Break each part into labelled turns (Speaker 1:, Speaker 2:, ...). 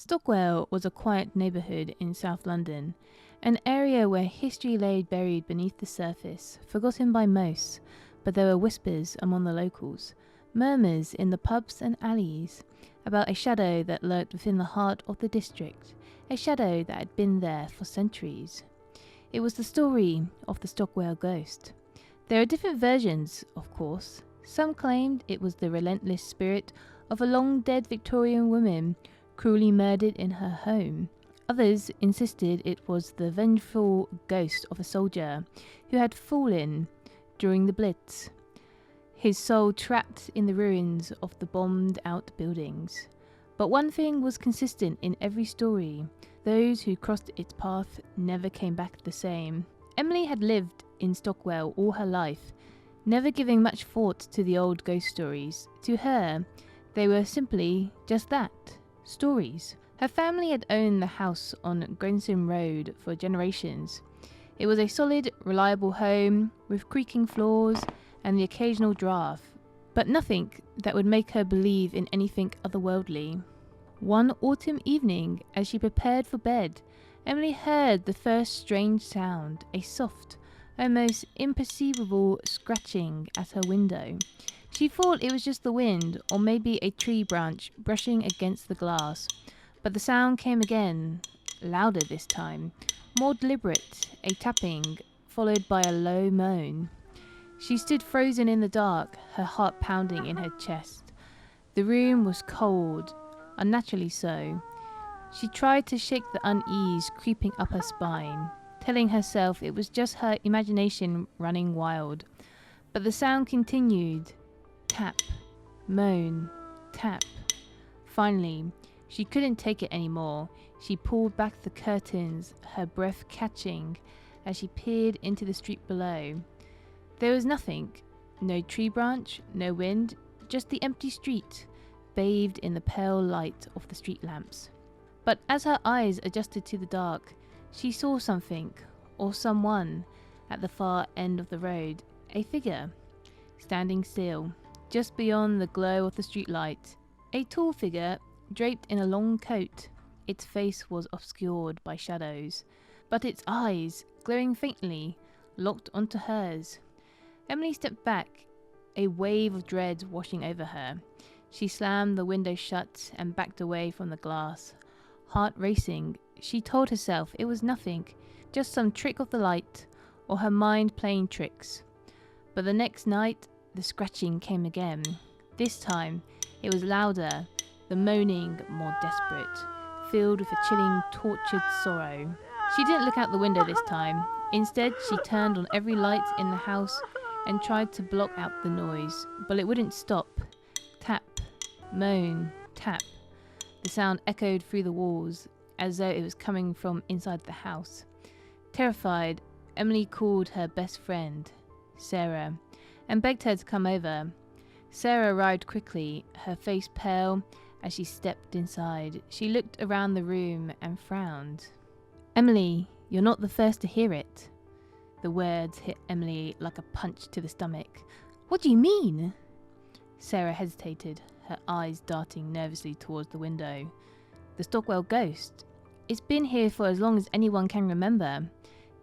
Speaker 1: Stockwell was a quiet neighbourhood in South London, an area where history lay buried beneath the surface, forgotten by most, but there were whispers among the locals, murmurs in the pubs and alleys, about a shadow that lurked within the heart of the district, a shadow that had been there for centuries. It was the story of the Stockwell ghost. There are different versions, of course. Some claimed it was the relentless spirit of a long-dead Victorian woman cruelly murdered in her home. Others insisted it was the vengeful ghost of a soldier who had fallen during the Blitz, his soul trapped in the ruins of the bombed-out buildings. But one thing was consistent in every story: those who crossed its path never came back the same. Emily had lived in Stockwell all her life, never giving much thought to the old ghost stories. To her, they were simply just that, stories. Her family had owned the house on Granson Road for generations. It was a solid, reliable home with creaking floors and the occasional draft, but nothing that would make her believe in anything otherworldly. One autumn evening, as she prepared for bed, Emily heard the first strange sound, a soft, almost imperceivable scratching at her window. She thought it was just the wind, or maybe a tree branch brushing against the glass. But the sound came again, louder this time, more deliberate, a tapping, followed by a low moan. She stood frozen in the dark, her heart pounding in her chest. The room was cold, unnaturally so. She tried to shake the unease creeping up her spine, telling herself it was just her imagination running wild. But the sound continued. Tap, moan, tap. Finally, she couldn't take it anymore. She pulled back the curtains, her breath catching as she peered into the street below. There was nothing. No tree branch, no wind, just the empty street, bathed in the pale light of the street lamps. But as her eyes adjusted to the dark, she saw something, or someone, at the far end of the road. A figure, standing still, just beyond the glow of the streetlight. A tall figure, draped in a long coat. Its face was obscured by shadows, but its eyes, glowing faintly, locked onto hers. Emily stepped back, a wave of dread washing over her. She slammed the window shut and backed away from the glass. Heart racing, she told herself it was nothing, just some trick of the light, or her mind playing tricks. But the next night, the scratching came again. This time, it was louder, the moaning more desperate, filled with a chilling, tortured sorrow. She didn't look out the window this time. Instead, she turned on every light in the house and tried to block out the noise, but it wouldn't stop. Tap, moan, tap. The sound echoed through the walls, as though it was coming from inside the house. Terrified, Emily called her best friend, Sarah, and begged her to come over. Sarah arrived quickly, her face pale as she stepped inside. She looked around the room and frowned. "Emily, you're not the first to hear it." The words hit Emily like a punch to the stomach. "What do you mean?" Sarah hesitated, her eyes darting nervously towards the window. "The Stockwell ghost. It's been here for as long as anyone can remember.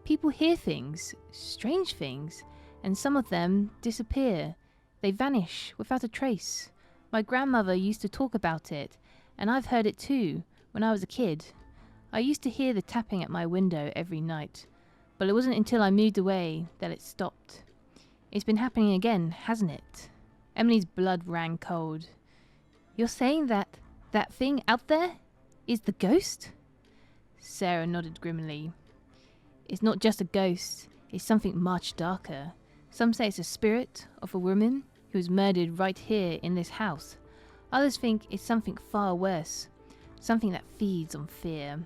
Speaker 1: People hear things, strange things, and some of them disappear. They vanish without a trace. My grandmother used to talk about it, and I've heard it too, when I was a kid. I used to hear the tapping at my window every night, but it wasn't until I moved away that it stopped. It's been happening again, hasn't it?" Emily's blood ran cold. "You're saying that thing out there is the ghost?" Sarah nodded grimly. "It's not just a ghost, it's something much darker. Some say it's a spirit of a woman who was murdered right here in this house. Others think it's something far worse, something that feeds on fear."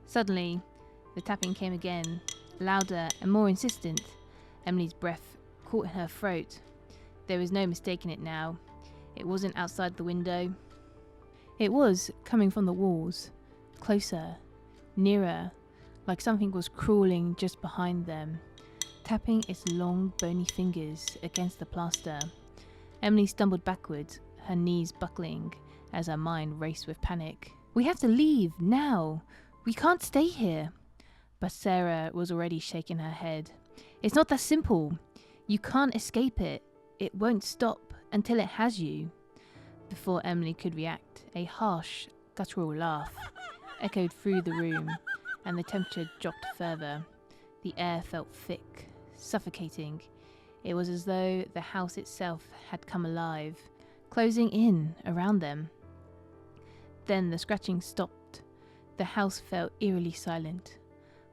Speaker 1: Suddenly, the tapping came again, louder and more insistent. Emily's breath caught in her throat. There was no mistaking it now. It wasn't outside the window. It was coming from the walls, closer, nearer, like something was crawling just behind them, tapping its long, bony fingers against the plaster. Emily stumbled backwards, her knees buckling as her mind raced with panic. We have to leave, now. We can't stay here. But Sarah was already shaking her head. It's not that simple. You can't escape it. It won't stop until it has you. Before Emily could react, a harsh, guttural laugh echoed through the room, and the temperature dropped further. The air felt thick, suffocating. It was as though the house itself had come alive, closing in around them. Then the scratching stopped. The house felt eerily silent,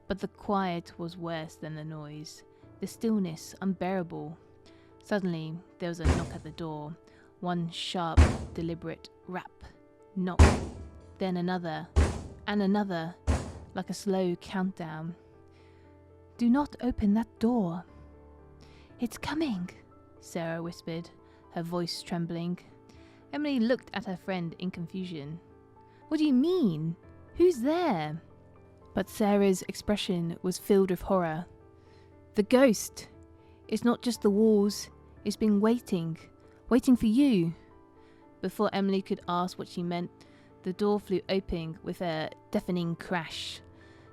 Speaker 1: but the quiet was worse than the noise, the stillness unbearable. Suddenly, there was a knock at the door. One sharp, deliberate rap, knock, then another, and another, like a slow countdown. Do not open that door. It's coming, Sarah whispered, her voice trembling. Emily looked at her friend in confusion. What do you mean? Who's there? But Sarah's expression was filled with horror. The ghost! It's not just the walls, it's been waiting for you. Before Emily could ask what she meant, the door flew open with a deafening crash.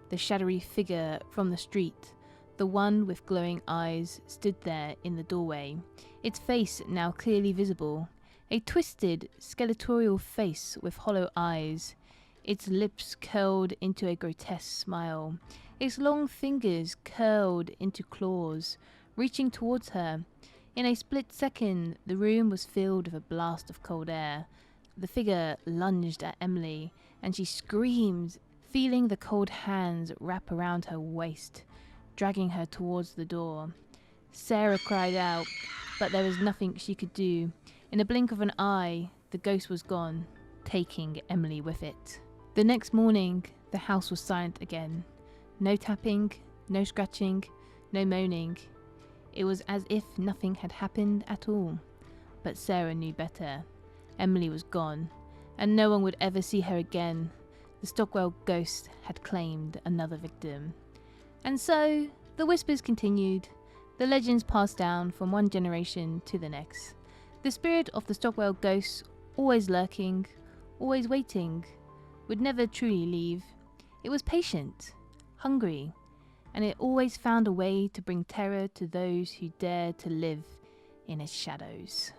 Speaker 1: The shadowy figure from the street, the one with glowing eyes, stood there in the doorway, its face now clearly visible. A twisted, skeletal face with hollow eyes, its lips curled into a grotesque smile, its long fingers curled into claws, reaching towards her. In a split second, the room was filled with a blast of cold air. The figure lunged at Emily, and she screamed, feeling the cold hands wrap around her waist, dragging her towards the door. Sarah cried out, but there was nothing she could do. In a blink of an eye, the ghost was gone, taking Emily with it. The next morning, the house was silent again. No tapping, no scratching, no moaning. It was as if nothing had happened at all. But Sarah knew better. Emily was gone, and no one would ever see her again. The Stockwell ghost had claimed another victim. And so, the whispers continued. The legends passed down from one generation to the next. The spirit of the Stockwell ghost, always lurking, always waiting, would never truly leave. It was patient, hungry, and it always found a way to bring terror to those who dared to live in its shadows.